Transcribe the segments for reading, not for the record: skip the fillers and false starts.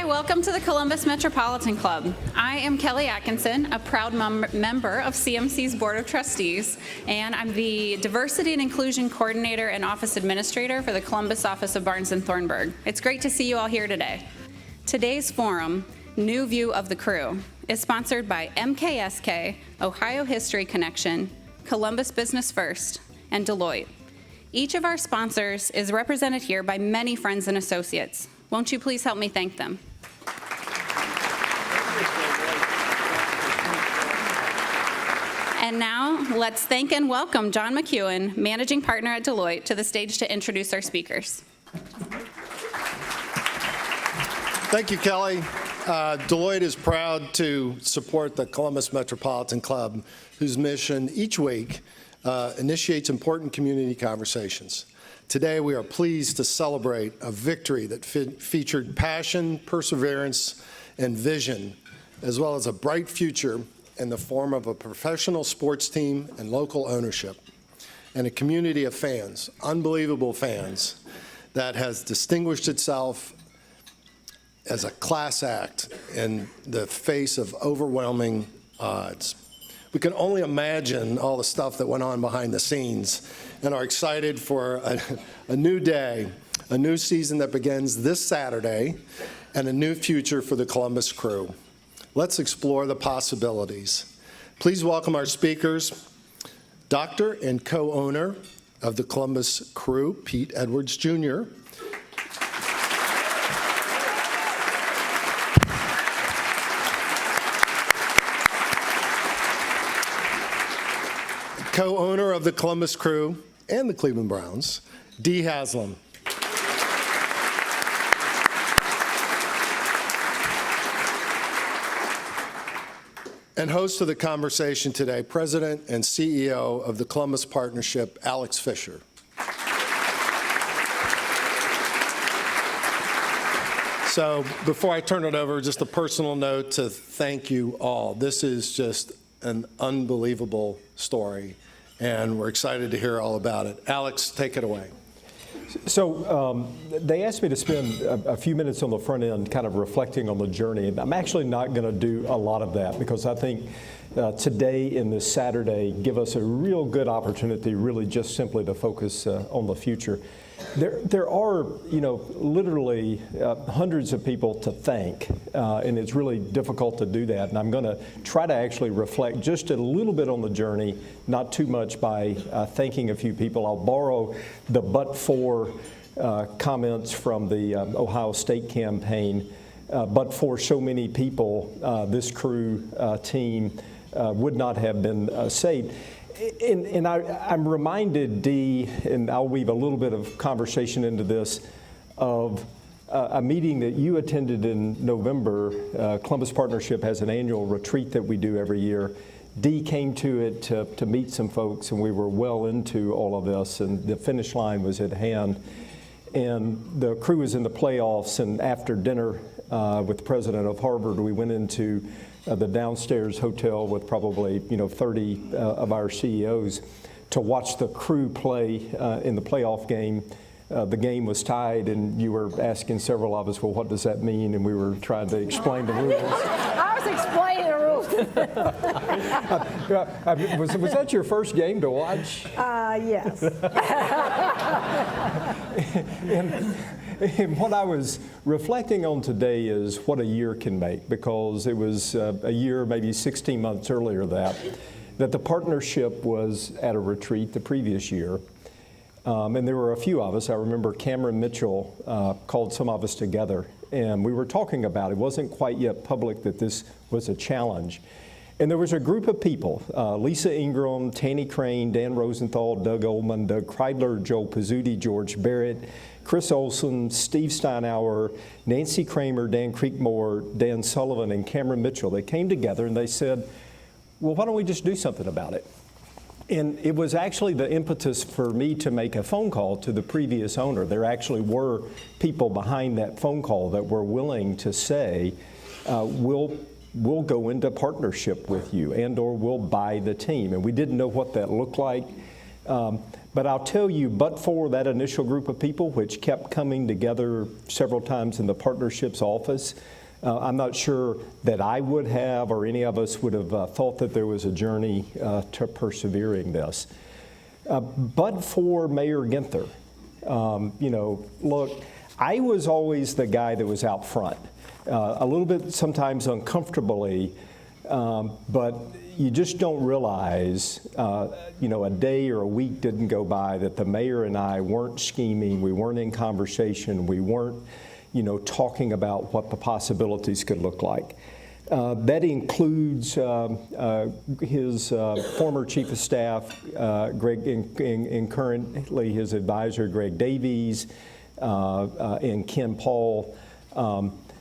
welcome to the Columbus Metropolitan Club. I am Kelly Atkinson, a proud member of CMC's Board of Trustees, and I'm the Diversity and Inclusion Coordinator and Office Administrator for the Columbus Office of Barnes & Thornburg. It's great to see you all here today. Today's forum, New View of the Crew, is sponsored by MKSK, Ohio History Connection, Columbus Business First, and Deloitte. Each of our sponsors is represented here by many friends and associates. Won't you please help me thank them? And now, let's thank and welcome John McEwen, Managing Partner at Deloitte, to the stage to introduce our speakers. Thank you, Kelly. Deloitte is proud to support the Columbus Metropolitan Club, whose mission each week initiates important community conversations. Today, we are pleased to celebrate a victory that featured passion, perseverance, and vision, as well as a bright future in the form of a professional sports team and local ownership, and a community of fans, unbelievable fans, that has distinguished itself as a class act in the face of overwhelming odds. We can only imagine all the stuff that went on behind the scenes and are excited for a new day, a new season that begins this Saturday, and a new future for the Columbus Crew. Let's explore the possibilities. Please welcome our speakers, Doctor and co-owner of the Columbus Crew, Pete Edwards Jr., co-owner of the Columbus Crew and the Cleveland Browns, Dee Haslam. And host of the conversation today, President and CEO of the Columbus Partnership, Alex Fischer. So before I turn it over, just a personal note to thank you all. This is just an unbelievable story, and we're excited to hear all about it. Alex, take it away. So they asked me to spend a few minutes on the front end kind of reflecting on the journey. And I'm actually not going to do a lot of that because I think today and this Saturday give us a real good opportunity really just simply to focus on the future. There are, literally hundreds of people to thank, and it's really difficult to do that. And I'm going to try to actually reflect just a little bit on the journey, not too much by thanking a few people. I'll borrow the but-for comments from the Ohio State campaign. But for so many people, this crew team would not have been saved. And I'm reminded, Dee, and I'll weave a little bit of conversation into this, of a meeting that you attended in November. Columbus Partnership has an annual retreat that we do every year. Dee came to it to meet some folks, and we were well into all of this, and the finish line was at hand. And the crew was in the playoffs, and after dinner with the president of Harvard, we went into the downstairs hotel with probably 30 of our CEOs to watch the crew play in the playoff game. The game was tied, and you were asking several of us, well, what does that mean? And we were trying to explain the rules. I was explaining the rules. Was that your first game to watch? Yes. And what I was reflecting on today is what a year can make, because it was a year, maybe 16 months earlier that the partnership was at a retreat the previous year. And there were a few of us. I remember Cameron Mitchell called some of us together, and we were talking about it. It wasn't quite yet public that this was a challenge. And there was a group of people, Lisa Ingram, Tanny Crane, Dan Rosenthal, Doug Ullman, Doug Kreidler, Joe Pizzuti, George Barrett, Chris Olson, Steve Steinauer, Nancy Kramer, Dan Creekmore, Dan Sullivan, and Cameron Mitchell. They came together and they said, well, why don't we just do something about it? And it was actually the impetus for me to make a phone call to the previous owner. There actually were people behind that phone call that were willing to say, we'll go into partnership with you, and or we'll buy the team. And we didn't know what that looked like. But I'll tell you, but for that initial group of people, which kept coming together several times in the partnerships office, I'm not sure that I would have or any of us would have thought that there was a journey to persevering this. But for Mayor Ginther, look, I was always the guy that was out front, a little bit sometimes uncomfortably, but you just don't realize, a day or a week didn't go by that the mayor and I weren't scheming, we weren't in conversation, we weren't, talking about what the possibilities could look like. That includes his former chief of staff, Greg, and currently his advisor, Greg Davies, and Ken Paul.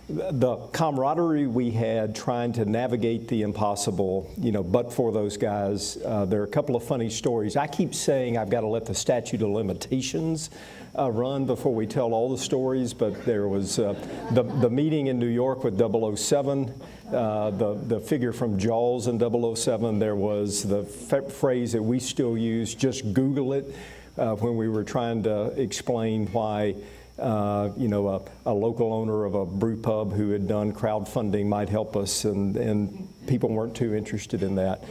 The camaraderie we had trying to navigate the impossible, but for those guys, there are a couple of funny stories. I keep saying I've got to let the statute of limitations run before we tell all the stories, but there was the meeting in New York with 007, the figure from Jaws in 007. There was the phrase that we still use, just Google it, when we were trying to explain why a local owner of a brew pub who had done crowdfunding might help us, and people weren't too interested in that.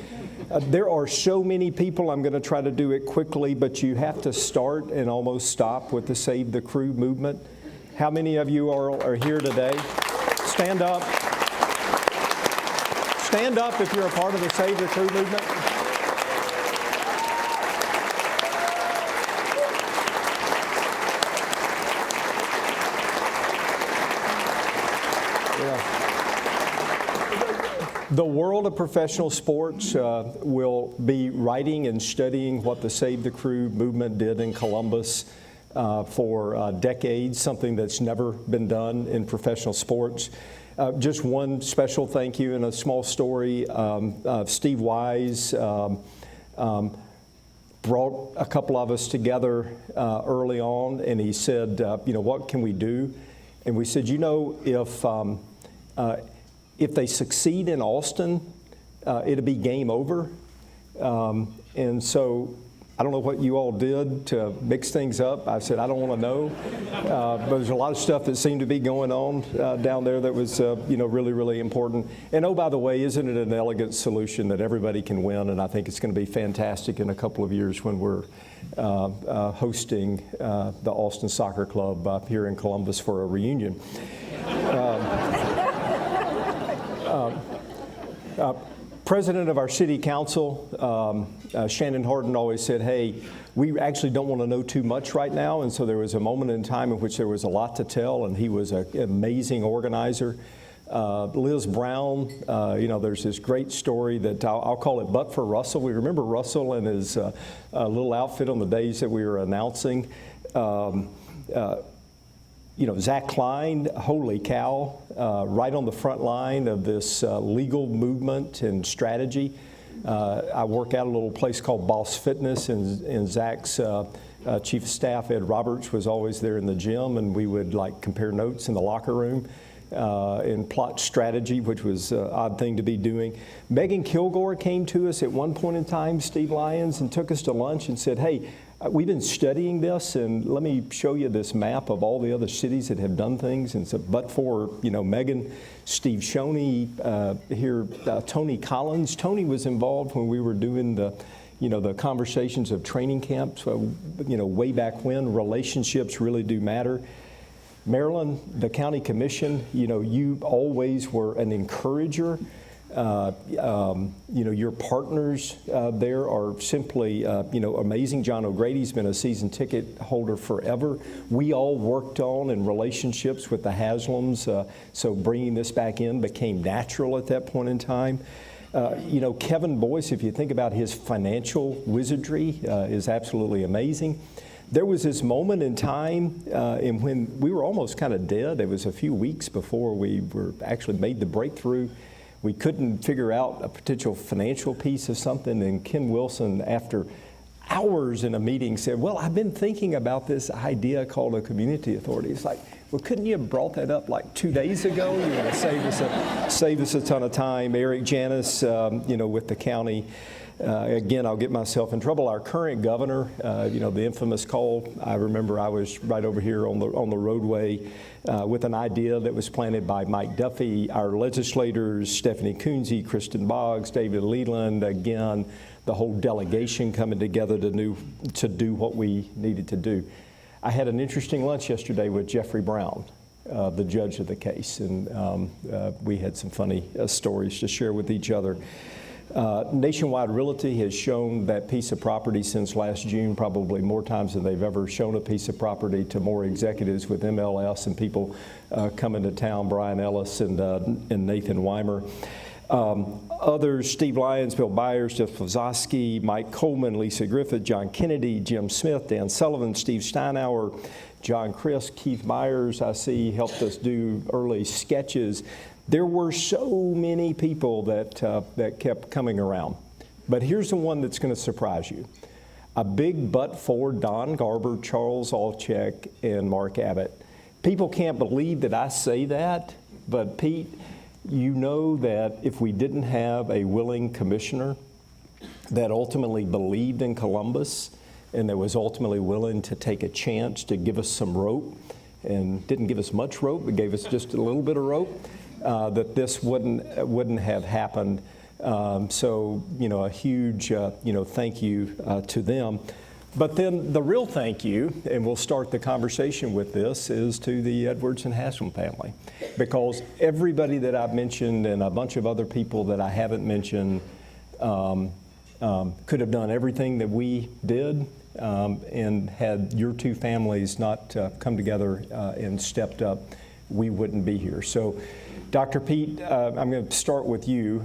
There are so many people, I'm going to try to do it quickly, but you have to start and almost stop with the Save the Crew movement. How many of you are here today? Stand up. Stand up if you're a part of the Save the Crew movement. The world of professional sports will be writing and studying what the Save the Crew movement did in Columbus for decades, something that's never been done in professional sports. Just one special thank you and a small story. Steve Wise brought a couple of us together early on, and he said, what can we do? And we said, if they succeed in Austin, it'll be game over. And so I don't know what you all did to mix things up. I said, I don't want to know. But there's a lot of stuff that seemed to be going on down there that was, really, really important. And oh, by the way, isn't it an elegant solution that everybody can win? And I think it's going to be fantastic in a couple of years when we're hosting the Austin Soccer Club here in Columbus for a reunion. President of our city council, Shannon Harden, always said, hey, we actually don't want to know too much right now. And so there was a moment in time in which there was a lot to tell, and he was an amazing organizer. Liz Brown, there's this great story that I'll call it But for Russell. We remember Russell and his little outfit on the days that we were announcing. Zach Klein, holy cow, right on the front line of this legal movement and strategy. I work at a little place called Boss Fitness, and Zach's chief of staff, Ed Roberts, was always there in the gym, and we would compare notes in the locker room and plot strategy, which was an odd thing to be doing. Megan Kilgore came to us at one point in time, Steve Lyons, and took us to lunch and said, hey, we've been studying this, and let me show you this map of all the other cities that have done things. And so, but for, Megan, Steve Shoney, Tony Collins. Tony was involved when we were doing the conversations of training camps, way back when. Relationships really do matter. Maryland, the county commission, you always were an encourager. Your partners there are simply, amazing. John O'Grady's been a season ticket holder forever. We all worked on in relationships with the Haslams, so bringing this back in became natural at that point in time. Kevin Boyce, if you think about his financial wizardry, is absolutely amazing. There was this moment in time in when we were almost kind of dead. It was a few weeks before we were actually made the breakthrough. We couldn't figure out a potential financial piece of something, and Ken Wilson, after hours in a meeting, said, well, I've been thinking about this idea called a community authority. It's like, well, couldn't you have brought that up 2 days ago? You would have saved us a ton of time. Eric Janis, with the county. Again, I'll get myself in trouble. Our current governor, the infamous call, I remember I was right over here on the roadway with an idea that was planted by Mike Duffy, our legislators, Stephanie Coonsey, Kristen Boggs, David Leland, again, the whole delegation coming together to do what we needed to do. I had an interesting lunch yesterday with Jeffrey Brown, the judge of the case, and we had some funny stories to share with each other. Nationwide Realty has shown that piece of property since last June, probably more times than they've ever shown a piece of property to more executives with MLS and people coming to town, Brian Ellis and Nathan Weimer. Others, Steve Lyons, Bill Byers, Jeff Flazowski, Mike Coleman, Lisa Griffith, John Kennedy, Jim Smith, Dan Sullivan, Steve Steinauer, John Chris, Keith Myers, I see, helped us do early sketches. There were so many people that kept coming around. But here's the one that's going to surprise you. A big but for Don Garber, Charles Alchek, and Mark Abbott. People can't believe that I say that, but Pete, you know that if we didn't have a willing commissioner that ultimately believed in Columbus and that was ultimately willing to take a chance to give us some rope, and didn't give us much rope, but gave us just a little bit of rope, that this wouldn't have happened. So, a huge, thank you to them. But then the real thank you, and we'll start the conversation with this, is to the Edwards and Haslam family. Because everybody that I've mentioned and a bunch of other people that I haven't mentioned could have done everything that we did, and had your two families not come together and stepped up, we wouldn't be here. So, Dr. Pete, I'm going to start with you.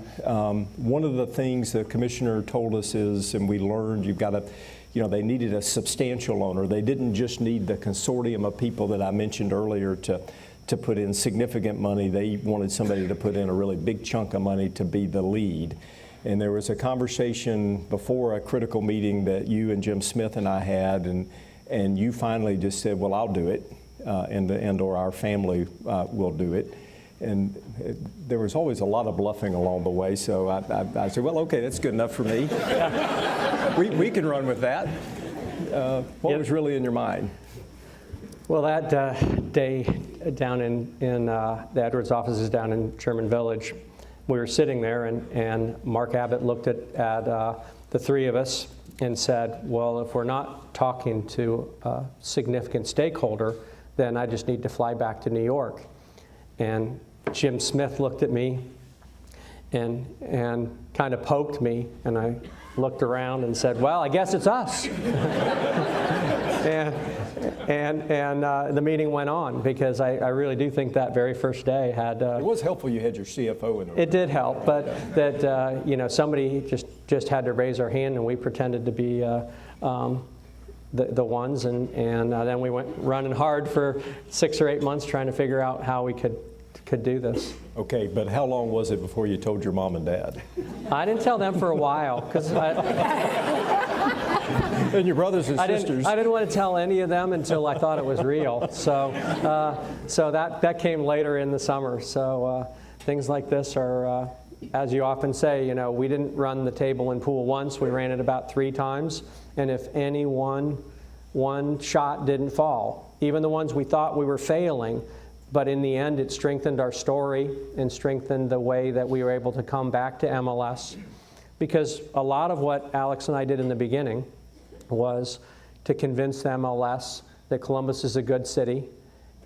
One of the things the commissioner told us is, and we learned, you've got to, they needed a substantial owner. They didn't just need the consortium of people that I mentioned earlier to put in significant money. They wanted somebody to put in a really big chunk of money to be the lead. And there was a conversation before a critical meeting that you and Jim Smith and I had, and you finally just said, well, I'll do it, and/or our family will do it. And there was always a lot of bluffing along the way, so I said, well, okay, that's good enough for me. we can run with that. What was really in your mind? Well, that day down in the Edwards offices down in Sherman Village, we were sitting there, and Mark Abbott looked at the three of us and said, well, if we're not talking to a significant stakeholder, then I just need to fly back to New York. And Jim Smith looked at me and kind of poked me, and I looked around and said, well, I guess it's us. and the meeting went on, because I really do think that very first day had... it was helpful you had your CFO in the room. It did help, but that somebody just had to raise our hand, and we pretended to be the ones, and then we went running hard for 6 or 8 months trying to figure out how we could do this. Okay, but how long was it before you told your mom and dad? I didn't tell them for a while, because and your brothers and sisters. I didn't want to tell any of them until I thought it was real. So that came later in the summer. So things like this are, as you often say, we didn't run the table and pool once. We ran it about 3 times. And if any one shot didn't fall, even the ones we thought we were failing, but in the end, it strengthened our story and strengthened the way that we were able to come back to MLS. Because a lot of what Alex and I did in the beginning was to convince the MLS that Columbus is a good city,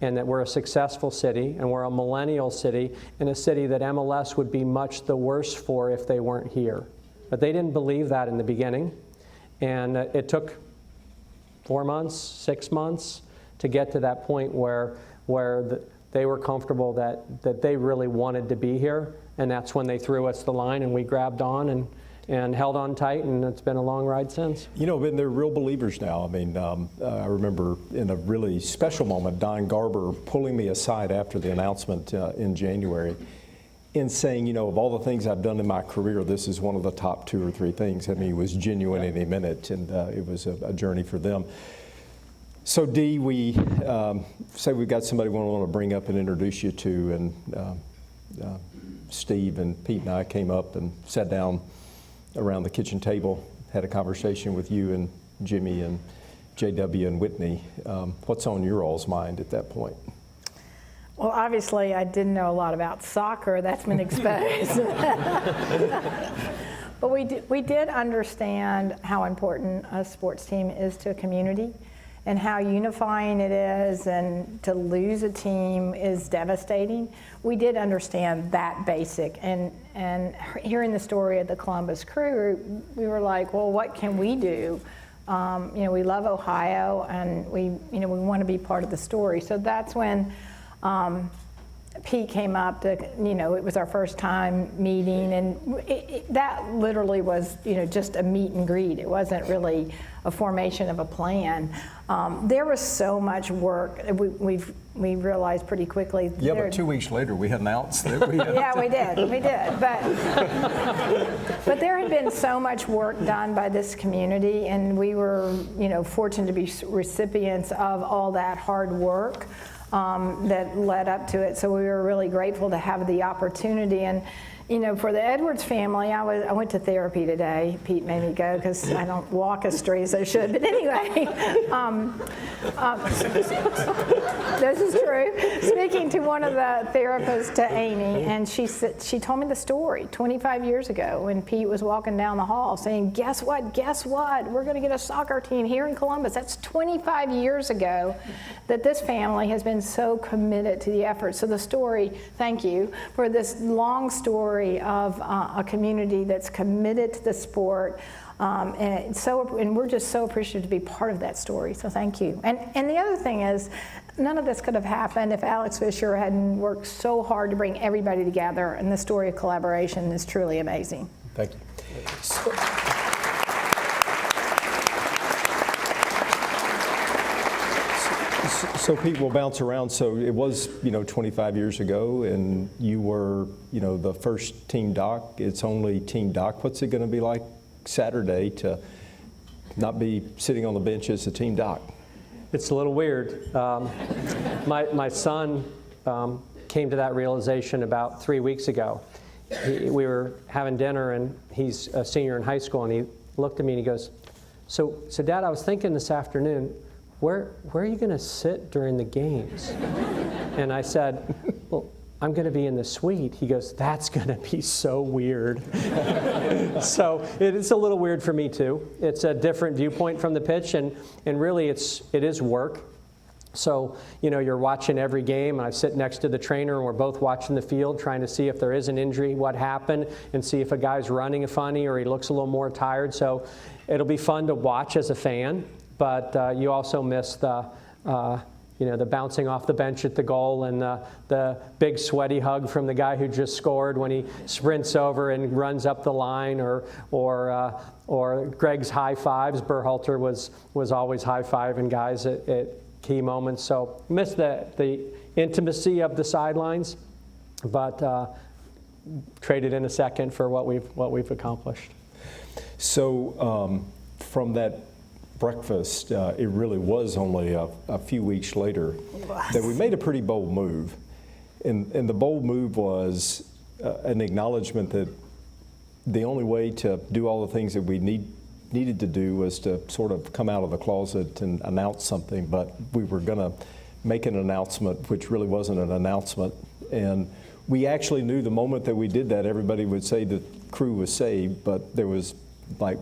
and that we're a successful city, and we're a millennial city, and a city that MLS would be much the worse for if they weren't here. But they didn't believe that in the beginning. And it took 4 months, 6 months to get to that point where they were comfortable that they really wanted to be here, and that's when they threw us the line, and we grabbed on and held on tight, and it's been a long ride since. And they're real believers now. I mean, I remember in a really special moment, Don Garber pulling me aside after the announcement in January and saying, of all the things I've done in my career, this is one of the top 2 or 3 things. I mean, it was genuine in a minute, and it was a journey for them. So, Dee, we say we've got somebody we want to bring up and introduce you to, and Steve and Pete and I came up and sat down around the kitchen table, had a conversation with you and Jimmy and JW and Whitney. What's on your all's mind at that point? Well, obviously, I didn't know a lot about soccer. That's been exposed. But we did understand how important a sports team is to a community and how unifying it is, and to lose a team is devastating. We did understand that basic, and hearing the story of the Columbus Crew, we were like, well, what can we do? We love Ohio, and we want to be part of the story. So that's when Pete came up to, it was our first time meeting, and that literally was, just a meet and greet. It wasn't really a formation of a plan. There was so much work. We realized pretty quickly. Yeah, but 2 weeks later, we announced that we had. Yeah, we did. But there had been so much work done by this community, and we were, fortunate to be recipients of all that hard work that led up to it. So we were really grateful to have the opportunity. And for the Edwards family, I went to therapy today. Pete made me go because I don't walk as straight as I should. But anyway, this is true. Speaking to one of the therapists, to Amy, and she told me the story 25 years ago when Pete was walking down the hall saying, guess what, we're going to get a soccer team here in Columbus. That's 25 years ago that this family has been so committed to the effort. So the story, thank you for this long story of a community that's committed to the sport, and we're just so appreciative to be part of that story. So thank you. And the other thing is, none of this could have happened if Alex Fischer hadn't worked so hard to bring everybody together. And the story of collaboration is truly amazing. Thank you. So Pete, we'll bounce around. So it was, 25 years ago, and you were, the first team doc. It's only team doc. What's it going to be like Saturday to not be sitting on the bench as a team doc? It's a little weird. My son came to that realization about 3 weeks ago. We were having dinner, and he's a senior in high school, and he looked at me and he goes, so Dad, I was thinking this afternoon, where are you going to sit during the games? And I said, well, I'm going to be in the suite. He goes, that's going to be so weird. So it's a little weird for me too. It's a different viewpoint from the pitch, and really it is work. So, you're watching every game, and I sit next to the trainer, and we're both watching the field, trying to see if there is an injury, what happened, and see if a guy's running funny or he looks a little more tired. So it'll be fun to watch as a fan. But you also miss the bouncing off the bench at the goal, and the big sweaty hug from the guy who just scored when he sprints over and runs up the line, or Greg's high fives. Berhalter was always high fiving guys at key moments. So miss the intimacy of the sidelines, but traded in a second for what we've accomplished. So from that breakfast, it really was only a few weeks later that we made a pretty bold move. And the bold move was an acknowledgement that the only way to do all the things that we needed to do was to sort of come out of the closet and announce something, but we were going to make an announcement, which really wasn't an announcement. And we actually knew the moment that we did that, everybody would say the crew was saved, but there was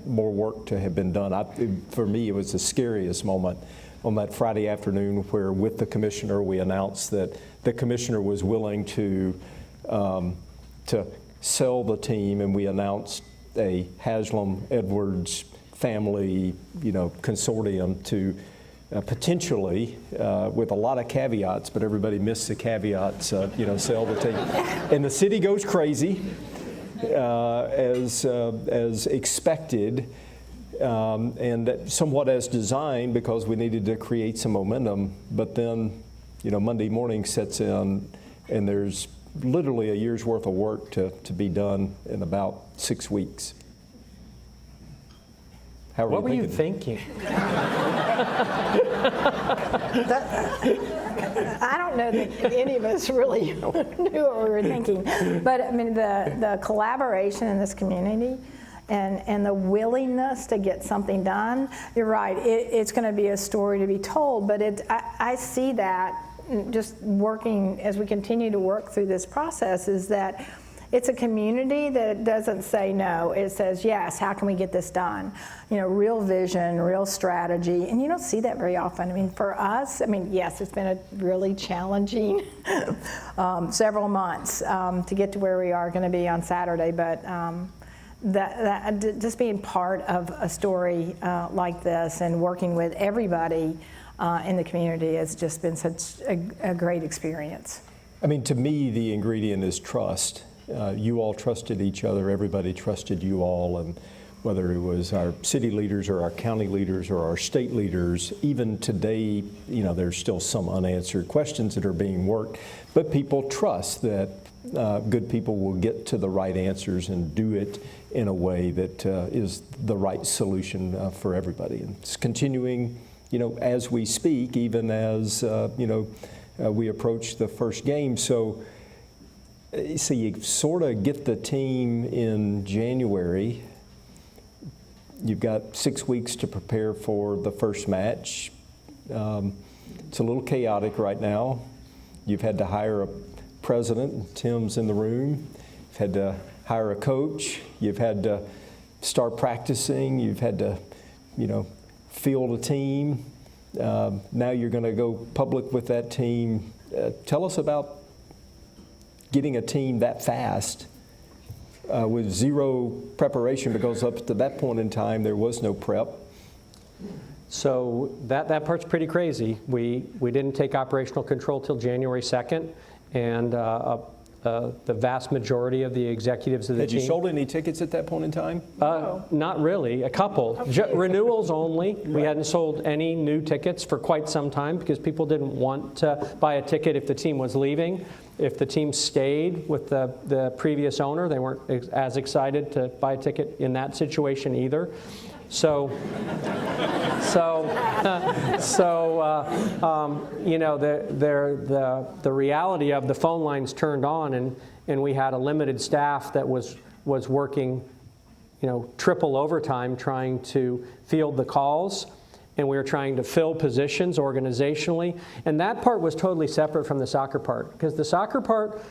more work to have been done. For me, it was the scariest moment on that Friday afternoon, where with the commissioner we announced that the commissioner was willing to sell the team, and we announced a Haslam-Edwards family, consortium to potentially, with a lot of caveats, but everybody missed the caveats, sell the team. And the city goes crazy. As expected, and somewhat as designed, because we needed to create some momentum. But then, Monday morning sets in, and there's literally a year's worth of work to be done in about 6 weeks. What were you thinking? I don't know that any of us really knew what we were thinking. But I mean, the collaboration in this community and the willingness to get something done. You're right, it's going to be a story to be told, but I see that just working as we continue to work through this process, is that it's a community that doesn't say no. It says, yes, how can we get this done? You know, real vision, real strategy, and you don't see that very often. I mean, for us, I mean, yes, it's been a really challenging several months to get to where we are going to be on Saturday, but that just being part of a story like this and working with everybody in the community has just been such a great experience. I mean, to me, the ingredient is trust. You all trusted each other, everybody trusted you all, and whether it was our city leaders or our county leaders or our state leaders, even today, you know, there's still some unanswered questions that are being worked, but people trust that good people will get to the right answers and do it in a way that is the right solution for everybody. And it's continuing, you know, as we speak, even as, you know, we approach the first game. So you sort of get the team in January. You've got 6 weeks to prepare for the first match. It's a little chaotic right now. You've had to hire a president. Tim's in the room. You've had to hire a coach. You've had to start practicing. You've had to, you know, field a team. Now you're going to go public with that team. Tell us about getting a team that fast with zero preparation, because up to that point in time there was no prep. So that part's pretty crazy. We didn't take operational control till January 2nd, and the vast majority of the executives of the team. Had you sold any tickets at that point in time? Not really, a couple. Renewals only. We hadn't sold any new tickets for quite some time because people didn't want to buy a ticket if the team was leaving. If the team stayed with the previous owner, they weren't as excited to buy a ticket in that situation either. So, you know, the reality of the phone lines turned on, and we had a limited staff that was working, you know, triple overtime trying to field the calls, and we were trying to fill positions organizationally, and that part was totally separate from the soccer part, because the soccer part,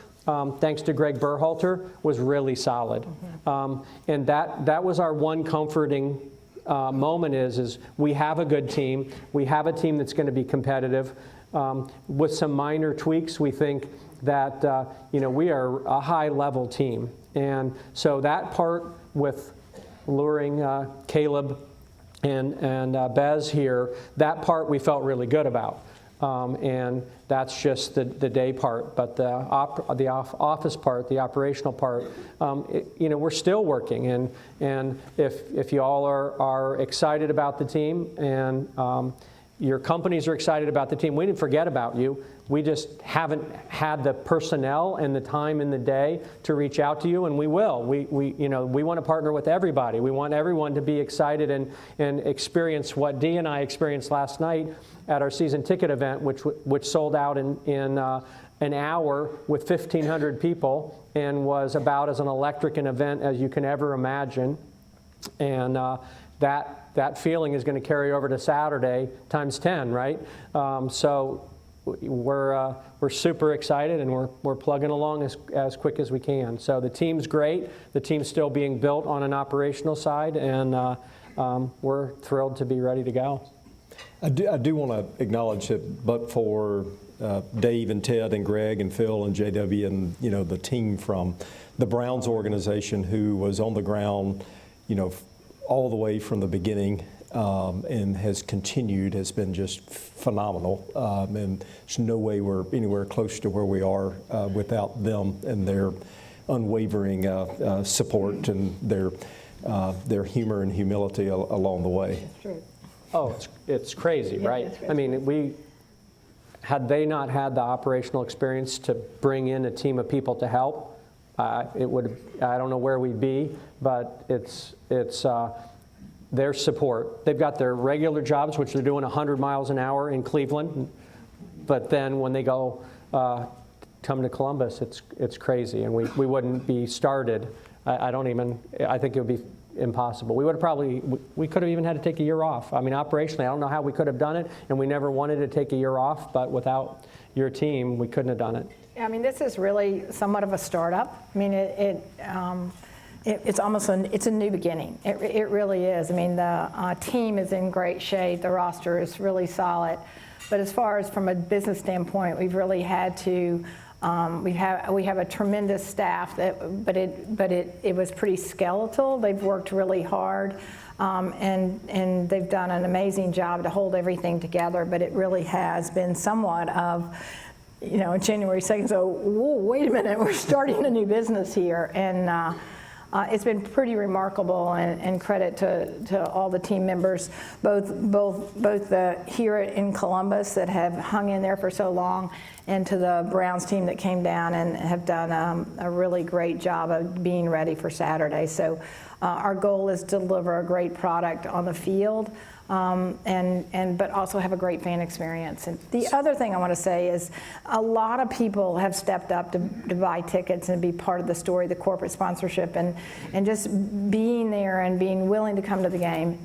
thanks to Greg Berhalter, was really solid, and that was our one comforting moment is we have a good team. We have a team that's going to be competitive. With some minor tweaks, we think that you know, we are a high-level team. And so that part with luring Caleb and Bez here, that part we felt really good about. And that's just the day part. But the office part, the operational part, you know, we're still working. And if you all are excited about the team and your companies are excited about the team, we didn't forget about you. We just haven't had the personnel and the time in the day to reach out to you, and we will. You know, we want to partner with everybody. We want everyone to be excited and experience what Dee and I experienced last night at our season ticket event, which sold out in an hour with 1,500 people and was about as an electric an event as you can ever imagine. And that feeling is going to carry over to Saturday times 10, right? So we're super excited, and we're plugging along as quick as we can. So the team's great. The team's still being built on an operational side, and we're thrilled to be ready to go. I do want to acknowledge that, but for Dave and Ted and Greg and Phil and JW and, you know, the team from the Browns organization who was on the ground, you know, all the way from the beginning and has continued, has been just phenomenal. And there's no way we're anywhere close to where we are without them and their unwavering support and their humor and humility along the way. That's true. Oh, it's crazy, right? It's I mean, had they not had the operational experience to bring in a team of people to help, it would, I don't know where we'd be, but it's their support. They've got their regular jobs, which they're doing 100 miles an hour in Cleveland, but then when they go come to Columbus, it's crazy, and we wouldn't be started. I think it would be impossible. We could have even had to take a year off. I mean, operationally, I don't know how we could have done it, and we never wanted to take a year off, but without your team, we couldn't have done it. I mean, this is really somewhat of a startup. I mean, it's almost it's a new beginning. It really is. I mean, the team is in great shape. The roster is really solid. But as far as from a business standpoint, we've really had to. We have a tremendous staff, but it was pretty skeletal. They've worked really hard, and they've done an amazing job to hold everything together. But it really has been somewhat of, January 2nd. So, whoa, wait a minute, we're starting a new business here, and it's been pretty remarkable. And credit to all the team members, both here in Columbus that have hung in there for so long, and to the Browns team that came down and have done a really great job of being ready for Saturday. So our goal is to deliver a great product on the field, but also have a great fan experience. And the other thing I want to say is a lot of people have stepped up to buy tickets and be part of the story, the corporate sponsorship, and just being there and being willing to come to the game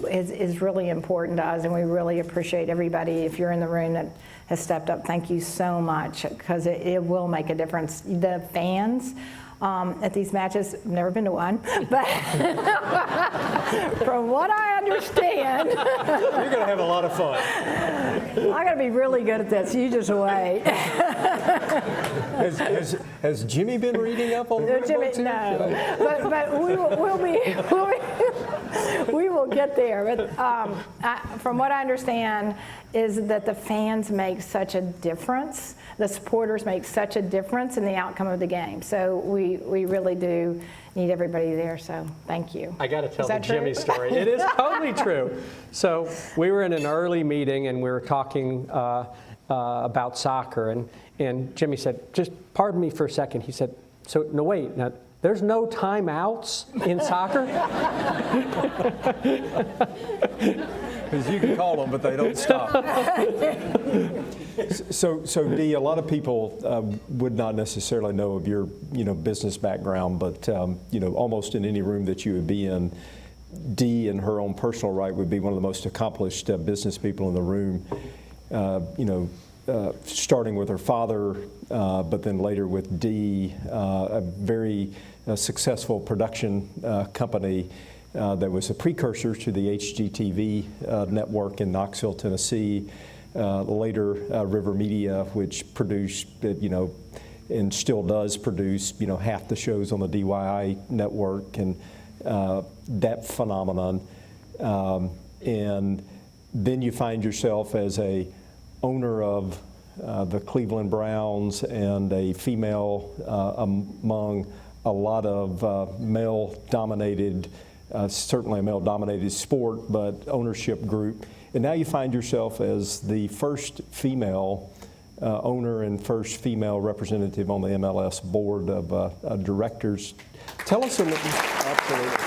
is really important to us, and we really appreciate everybody. If you're in the room that has stepped up, thank you so much, because it will make a difference. The fans at these matches, I've never been to one, but from what I understand, You're going to have a lot of fun. I'm going to be really good at this. You just wait. Has Jimmy been reading up on the Jimmy, no, but we will get there. But from what I understand, is that the fans make such a difference. The supporters make such a difference in the outcome of the game. So we really do need everybody there. So thank you. I got to tell the Is that Jimmy true? story. It is totally true. So we were in an early meeting and we were talking about soccer, and Jimmy said, "Just pardon me for a second." He said, "No, wait. Now, there's no timeouts in soccer?" Because you can call them, but they don't stop. So Dee, a lot of people would not necessarily know of your, business background, but almost in any room that you would be in, Dee, in her own personal right, would be one of the most accomplished business people in the room. Starting with her father, but then later with Dee, a very successful production company. That was a precursor to the HGTV network in Knoxville, Tennessee. Later, River Media, which produced, and still does produce, half the shows on the DYI network, and that phenomenon. And then you find yourself as a owner of the Cleveland Browns and a female among a lot of male-dominated. Certainly a male-dominated sport, but ownership group. And now you find yourself as the first female owner and first female representative on the MLS board of directors. Tell us a little. Absolutely.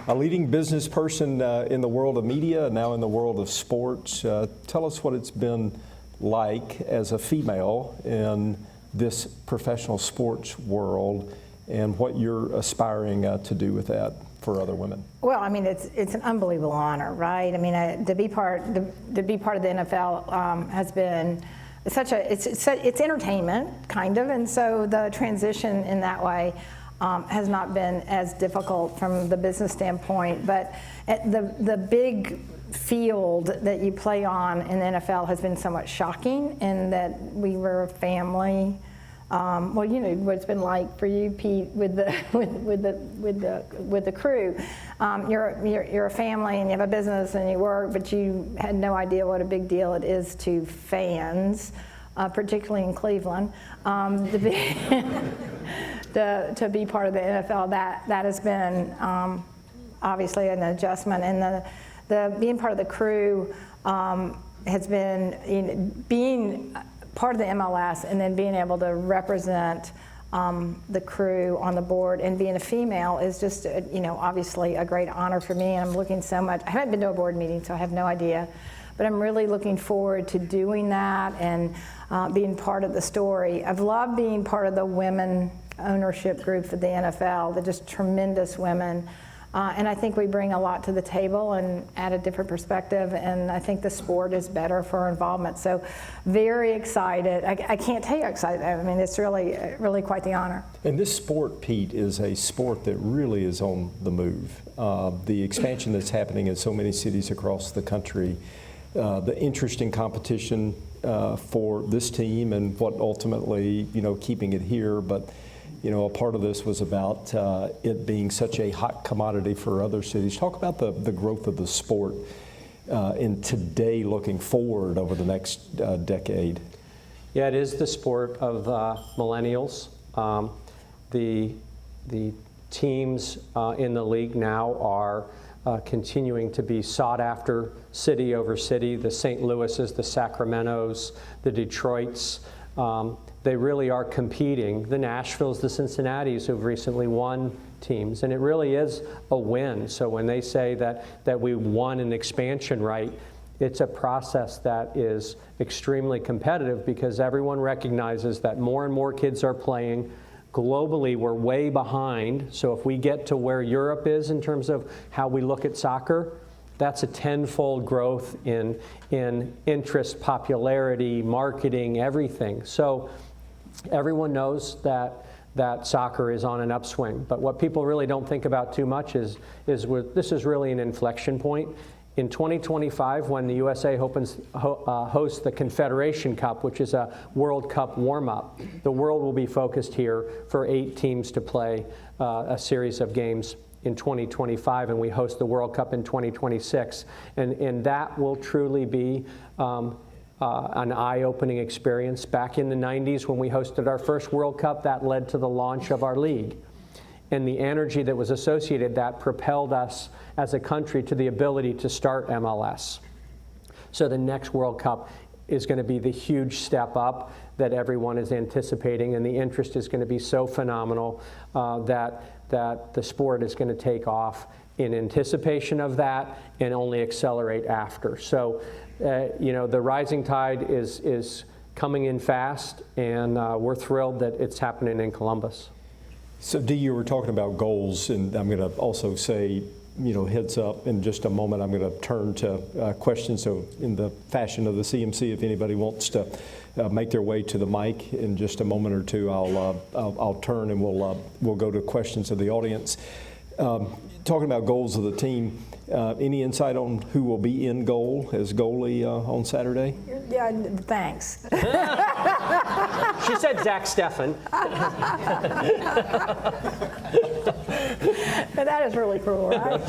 A leading business person in the world of media, now in the world of sports. Tell us what it's been like as a female in this professional sports world, and what you're aspiring to do with that for other women. Well, I mean, it's an unbelievable honor, right? I mean, to be part of the NFL has been such it's entertainment, kind of, and so the transition in that way has not been as difficult from the business standpoint. But the big field that you play on in the NFL has been somewhat shocking, in that we were a family. Well, what it's been like for you, Pete, with the crew. You're a family and you have a business and you work, but you had no idea what a big deal it is to fans, particularly in Cleveland, to be part of the NFL. That has been obviously an adjustment, and the being part of the crew has been being part of the MLS, and then being able to represent the crew on the board, and being a female is just obviously a great honor for me. And I'm looking so much. I haven't been to a board meeting, so I have no idea. but I'm really looking forward to doing that and being part of the story. I've loved being part of the women ownership group for the NFL. They're just tremendous women. And I think we bring a lot to the table and add a different perspective, and I think the sport is better for our involvement. So very excited. I can't tell you how excited. I mean, it's really quite the honor. And this sport, Pete, is a sport that really is on the move. The expansion that's happening in so many cities across the country, the interesting competition for this team and what ultimately, keeping it here, but a part of this was about it being such a hot commodity for other cities. Talk about the growth of the sport in today looking forward over the next decade. Yeah, it is the sport of millennials. The teams in the league now are continuing to be sought after city over city. The St. Louis's, the Sacramentos, the Detroits. They really are competing. The Nashvilles, the Cincinnatis, who've recently won teams, and it really is a win. So when they say that we won an expansion right, it's a process that is extremely competitive because everyone recognizes that more and more kids are playing. Globally, we're way behind. So if we get to where Europe is in terms of how we look at soccer, that's a tenfold growth in interest, popularity, marketing, everything. So everyone knows that soccer is on an upswing. But what people really don't think about too much is this is really an inflection point. In 2025, when the USA hosts the Confederation Cup, which is a World Cup warm-up, the world will be focused here for 8 teams to play a series of games in 2025, and we host the World Cup in 2026. And that will truly be an eye-opening experience. Back in the 90s when we hosted our first World Cup, that led to the launch of our league. And the energy that was associated that propelled us as a country to the ability to start MLS. So the next World Cup is going to be the huge step up that everyone is anticipating, and the interest is going to be so phenomenal that the sport is going to take off in anticipation of that and only accelerate after. So, the rising tide is coming in fast, and we're thrilled that it's happening in Columbus. So, Dee, you were talking about goals, and I'm going to also say, heads up, in just a moment I'm going to turn to questions. So in the fashion of the CMC, if anybody wants to make their way to the mic in just a moment or two, I'll turn and we'll go to questions of the audience. Talking about goals of the team, any insight on who will be in goal as goalie on Saturday? Yeah, thanks. She said Zach Steffen. But that is really cruel, right?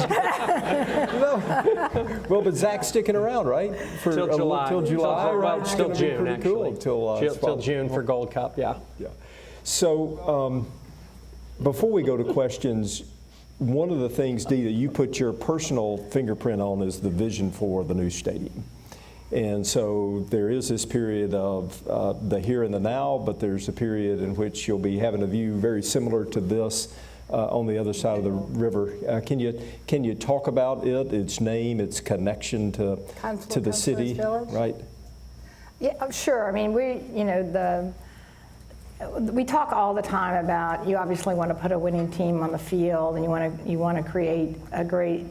Well, but Zach's sticking around, right? Till July. Till July, right? It's Till gonna be June, pretty actually. cool. Till June for Gold Cup, yeah. Yeah. So before we go to questions, one of the things, Dee, that you put your personal fingerprint on is the vision for the new stadium. And so there is this period of the here and the now, but there's a period in which you'll be having a view very similar to this on the other side of the river. Can you talk about it, its name, its connection to the city, right? Yeah, sure. I mean, we talk all the time about you obviously want to put a winning team on the field, and you want to create a great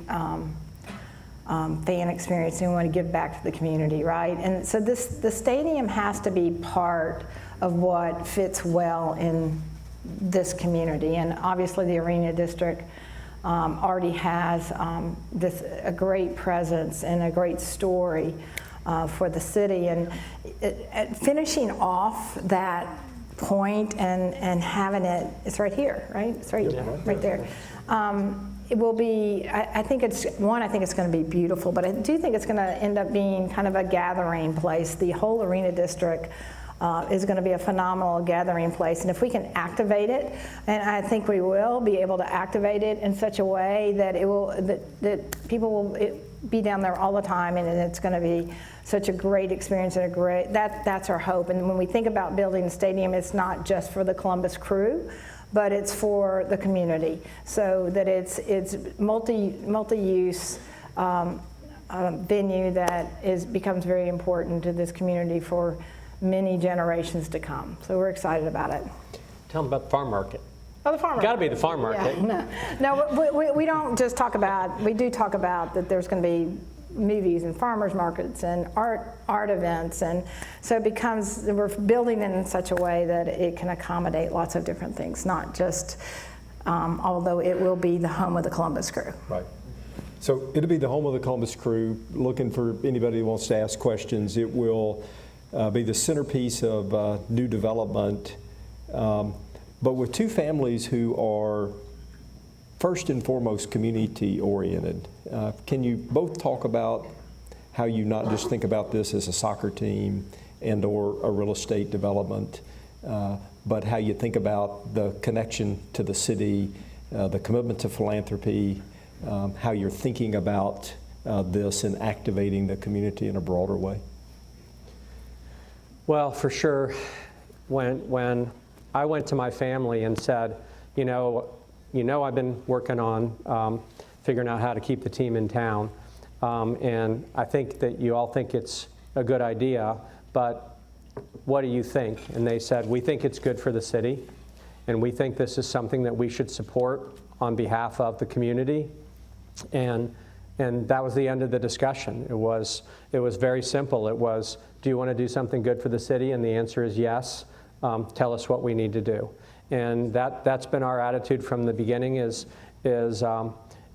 fan experience, and you want to give back to the community, right? And so the stadium has to be part of what fits well in this community, and obviously the Arena District already has a great presence and a great story for the city, and finishing off that point and having it's right here, right? It's right there. It will be, I think it's going to be beautiful, but I do think it's going to end up being kind of a gathering place. The whole Arena District is going to be a phenomenal gathering place, and if we can activate it, and I think we will be able to activate it in such a way that that people will be down there all the time, and it's going to be such a great experience and that's our hope. And when we think about building a stadium, it's not just for the Columbus Crew, but it's for the community, so that it's multi-use venue that becomes very important to this community for many generations to come. So we're excited about it. Tell them about the farm market. Oh, the farm market. Got to be the farm market. Yeah, no, we don't just talk about, we do talk about that there's going to be movies and farmers markets and art events, and so it becomes, we're building it in such a way that it can accommodate lots of different things, not just, although it will be the home of the Columbus Crew. Right. So it'll be the home of the Columbus Crew. Looking for anybody who wants to ask questions. It will be the centerpiece of new development, but with two families who are first and foremost community oriented. Can you both talk about how you not just think about this as a soccer team and or a real estate development, but how you think about the connection to the city, the commitment to philanthropy, how you're thinking about this and activating the community in a broader way? Well, for sure, when I went to my family and said, you know, I've been working on figuring out how to keep the team in town, and I think that you all think it's a good idea, but what do you think? And they said, we think it's good for the city, and we think this is something that we should support on behalf of the community. And that was the end of the discussion. It was very simple. It was, do you want to do something good for the city? And the answer is yes. Tell us what we need to do. And that's been our attitude from the beginning is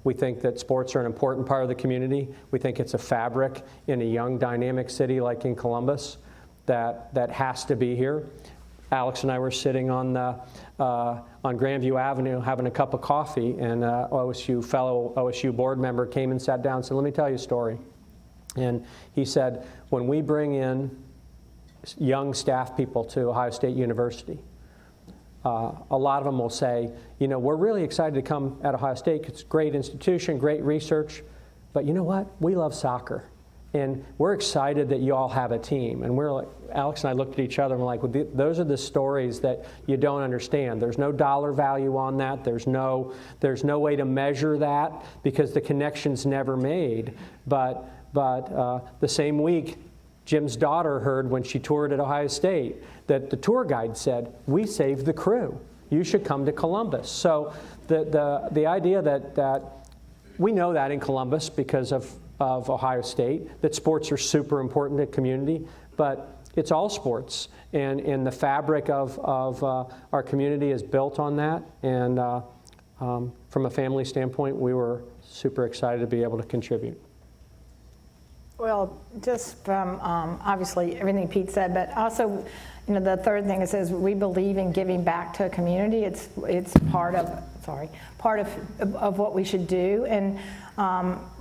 we think that sports are an important part of the community. We think it's a fabric in a young, dynamic city like in Columbus that has to be here. Alex and I were sitting on Grandview Avenue having a cup of coffee, and fellow OSU board member came and sat down and said, let me tell you a story. And he said, when we bring in young staff people to Ohio State University, a lot of them will say, we're really excited to come at Ohio State. It's a great institution, great research, but you know what? We love soccer. And we're excited that you all have a team. And we're like, Alex and I looked at each other and we're like, well, those are the stories that you don't understand. There's no dollar value on that. There's no way to measure that because the connection's never made. But the same week, Jim's daughter heard when she toured at Ohio State that the tour guide said, we saved the crew. You should come to Columbus. So the idea that we know that in Columbus because of Ohio State, that sports are super important to the community, but it's all sports. And the fabric of our community is built on that. And from a family standpoint, we were super excited to be able to contribute. Well, just from obviously everything Pete said, but also, the third thing it says we believe in giving back to a community. It's part of what we should do, and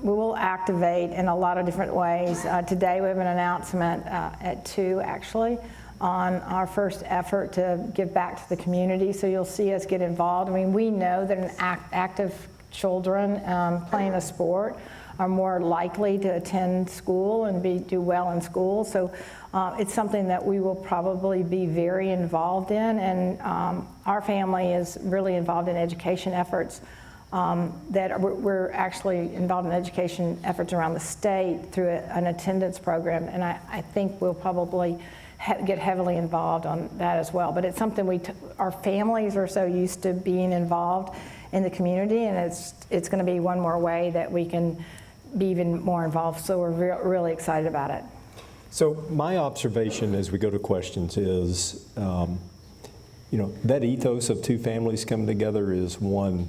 we will activate in a lot of different ways. Today we have an announcement at 2 actually on our first effort to give back to the community. So you'll see us get involved. I mean, we know that active children playing a sport are more likely to attend school and do well in school. So it's something that we will probably be very involved in, and our family is really involved in education efforts we're actually involved in education efforts around the state through an attendance program, and I think we'll probably get heavily involved on that as well. But it's something our families are so used to being involved in the community, and it's going to be one more way that we can be even more involved. So we're really excited about it. So my observation as we go to questions is, that ethos of two families coming together is one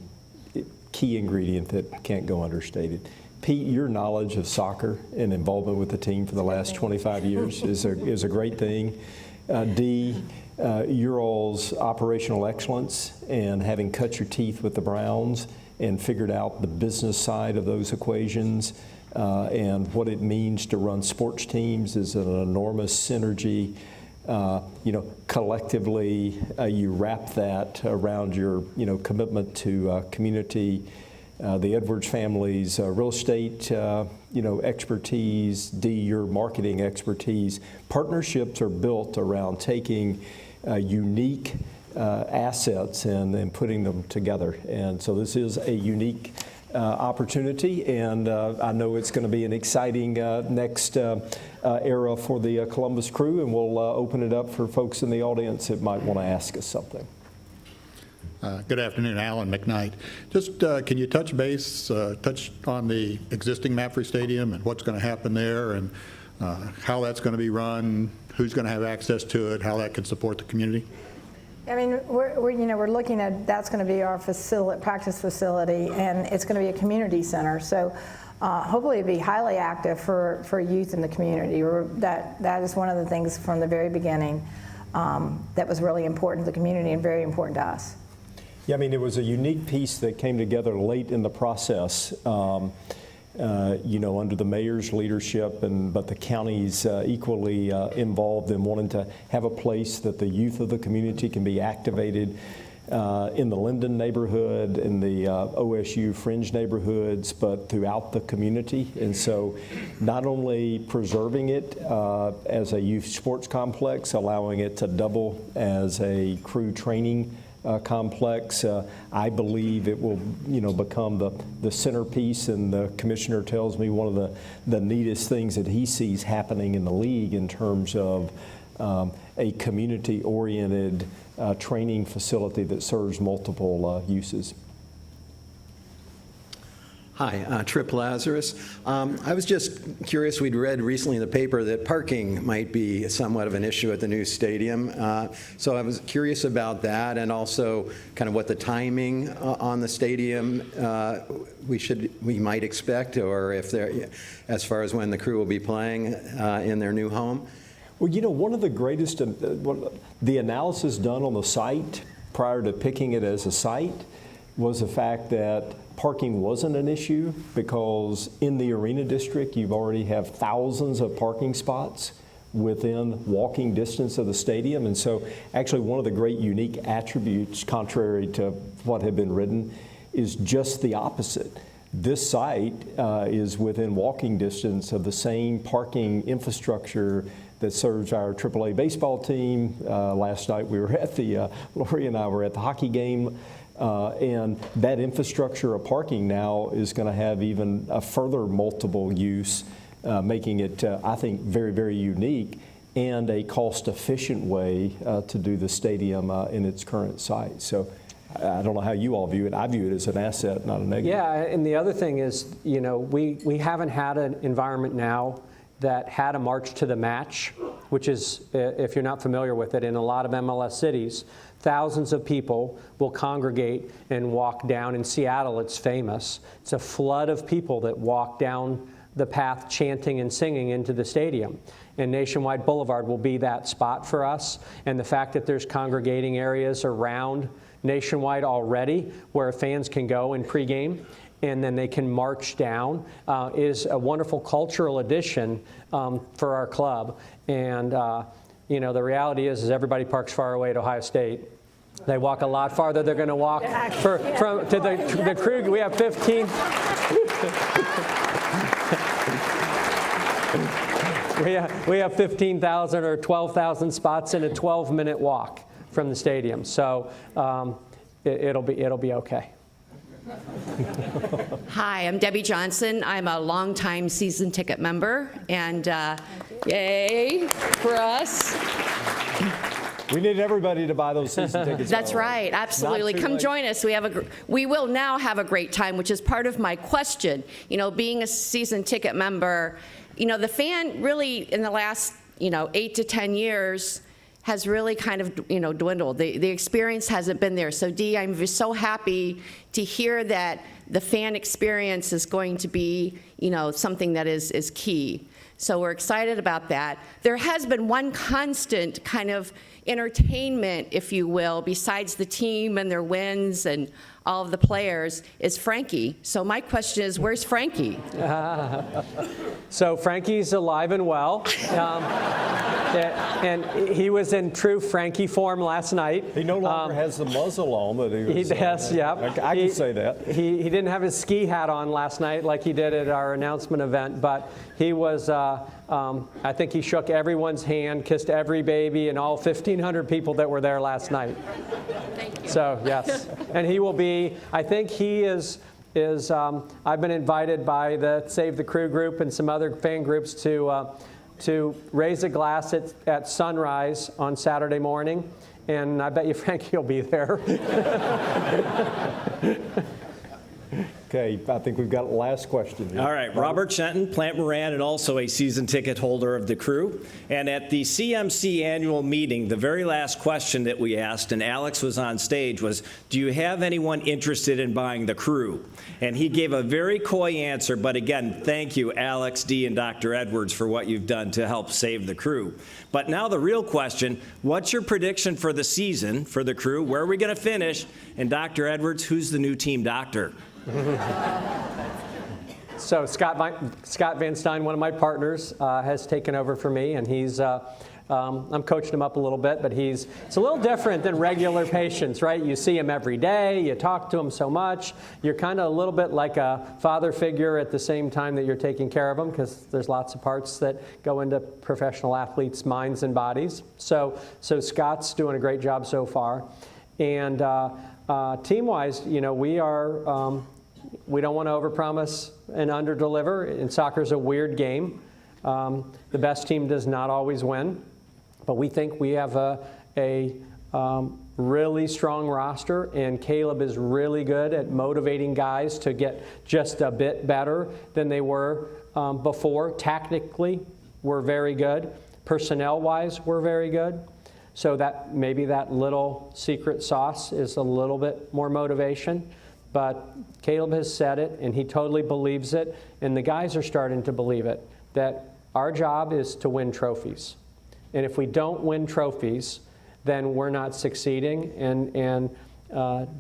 key ingredient that can't go understated. Pete, your knowledge of soccer and involvement with the team for the last 25 years is a great thing. Dee, your all's operational excellence and having cut your teeth with the Browns and figured out the business side of those equations and what it means to run sports teams is an enormous synergy. Collectively, you wrap that around your, commitment to community, the Edwards family's real estate, expertise, Dee, your marketing expertise. Partnerships are built around taking unique assets and putting them together. And so this is a unique opportunity, and I know it's going to be an exciting next era for the Columbus Crew, and we'll open it up for folks in the audience that might want to ask us something. Good afternoon, Alan McKnight. Just can you touch on the existing Mapfre Stadium and what's going to happen there, and how that's going to be run, who's going to have access to it, how that can support the community? I mean, we're looking at, that's going to be our practice facility, and it's going to be a community center. So hopefully it'll be highly active for youth in the community. That is one of the things from the very beginning that was really important to the community and very important to us. Yeah, I mean, it was a unique piece that came together late in the process, under the mayor's leadership, but the county's equally involved in wanting to have a place that the youth of the community can be activated in the Linden neighborhood, in the OSU fringe neighborhoods, but throughout the community. And so not only preserving it as a youth sports complex, allowing it to double as a crew training complex. I believe it will, become the centerpiece, and the commissioner tells me one of the neatest things that he sees happening in the league in terms of a community-oriented training facility that serves multiple uses. Hi, Trip Lazarus. I was just curious, we'd read recently in the paper that parking might be somewhat of an issue at the new stadium. So I was curious about that, and also kind of what the timing on the stadium we might expect, or if they're, as far as when the Crew will be playing in their new home. Well, one of the greatest, the analysis done on the site prior to picking it as a site was the fact that parking wasn't an issue, because in the arena district you already have thousands of parking spots within walking distance of the stadium. And so actually one of the great unique attributes, contrary to what had been written, is just the opposite. This site is within walking distance of the same parking infrastructure that serves our AAA baseball team. Last night we were at Lori and I were at the hockey game. And that infrastructure of parking now is going to have even a further multiple use, making it, I think, very, very unique and a cost-efficient way to do the stadium in its current site. So I don't know how you all view it. I view it as an asset, not a negative. Yeah, and the other thing is, we haven't had an environment now that had a march to the match, which is, if you're not familiar with it, in a lot of MLS cities, thousands of people will congregate and walk down. In Seattle, it's famous. It's a flood of people that walk down the path chanting and singing into the stadium. And Nationwide Boulevard will be that spot for us. And the fact that there's congregating areas around Nationwide already where fans can go in pregame and then they can march down is a wonderful cultural addition for our club. And the reality is everybody parks far away at Ohio State. They walk a lot farther. They're going to walk to the Crew. We have 15. we have 15,000 or 12,000 spots in a 12-minute walk from the stadium. So it'll be okay. Hi, I'm Debbie Johnson. I'm a longtime season ticket member, and yay for us. We need everybody to buy those season tickets. That's right, absolutely. Come late. join us. We will now have a great time, which is part of my question. Being a season ticket member, the fan really in the last 8 to 10 years has really kind of dwindled. The experience hasn't been there. So Dee, I'm just so happy to hear that the fan experience is going to be something that is key. So we're excited about that. There has been one constant kind of entertainment, if you will, besides the team and their wins and all of the players, is Frankie. So my question is, where's Frankie? So Frankie's alive and well. And he was in true Frankie form last night. He no longer has the muzzle on that he was. Yes, yeah. I can say that. He didn't have his ski hat on last night like he did at our announcement event, but he was, I think he shook everyone's hand, kissed every baby and all 1,500 people that were there last night. Thank you. So, yes. And he will be, I think he is is I've been invited by the Save the Crew group and some other fan groups to raise a glass at sunrise on Saturday morning, and I bet you Frankie will be there. Okay, I think we've got a last question here. All right, Robert Shenton, Plant Moran, and also a season ticket holder of the Crew. And at the CMC annual meeting, the very last question that we asked, and Alex was on stage, was, do you have anyone interested in buying the Crew? And he gave a very coy answer, but again, thank you, Alex, Dee, and Dr. Edwards for what you've done to help save the Crew. But now the real question, what's your prediction for the season for the Crew? Where are we going to finish? And Dr. Edwards, who's the new team doctor? So Scott Van Stein, one of my partners, has taken over for me, and he's I'm coaching him up a little bit, but it's a little different than regular patients, right? You see him every day, you talk to him so much, you're kind of a little bit like a father figure at the same time that you're taking care of him, because there's lots of parts that go into professional athletes' minds and bodies. So Scott's doing a great job so far, and team-wise, we don't want to overpromise and underdeliver. And soccer's a weird game. The best team does not always win, but we think we have a really strong roster, and Caleb is really good at motivating guys to get just a bit better than they were before. Tactically, we're very good. Personnel-wise, we're very good. So that maybe that little secret sauce is a little bit more motivation. But Caleb has said it, and he totally believes it, and the guys are starting to believe it, that our job is to win trophies. And if we don't win trophies, then we're not succeeding. And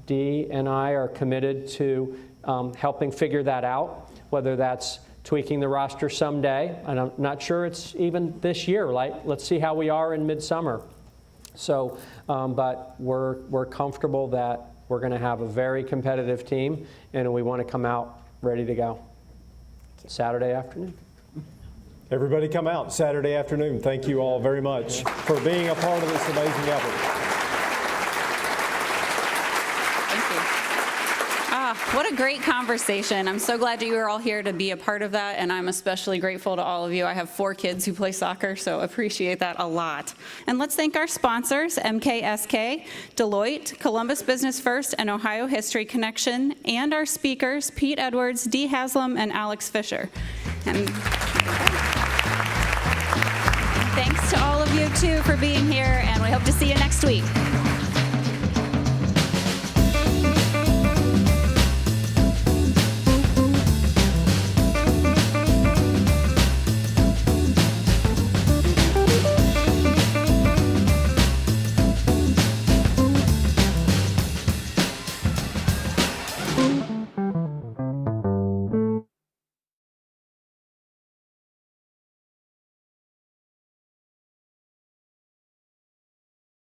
Dee and I are committed to helping figure that out, whether that's tweaking the roster someday. And I'm not sure it's even this year. Let's see how we are in midsummer. So, but we're comfortable that we're going to have a very competitive team, and we want to come out ready to go Saturday afternoon. Everybody come out Saturday afternoon. Thank you all very much for being a part of this amazing effort. What a great conversation. I'm so glad you were all here to be a part of that, and I'm especially grateful to all of you. I have 4 kids who play soccer, so appreciate that a lot. And let's thank our sponsors, MKSK, Deloitte, Columbus Business First, and Ohio History Connection, and our speakers, Pete Edwards, Dee Haslam, and Alex Fischer. And thanks to all of you, too, for being here, and we hope to see you next week.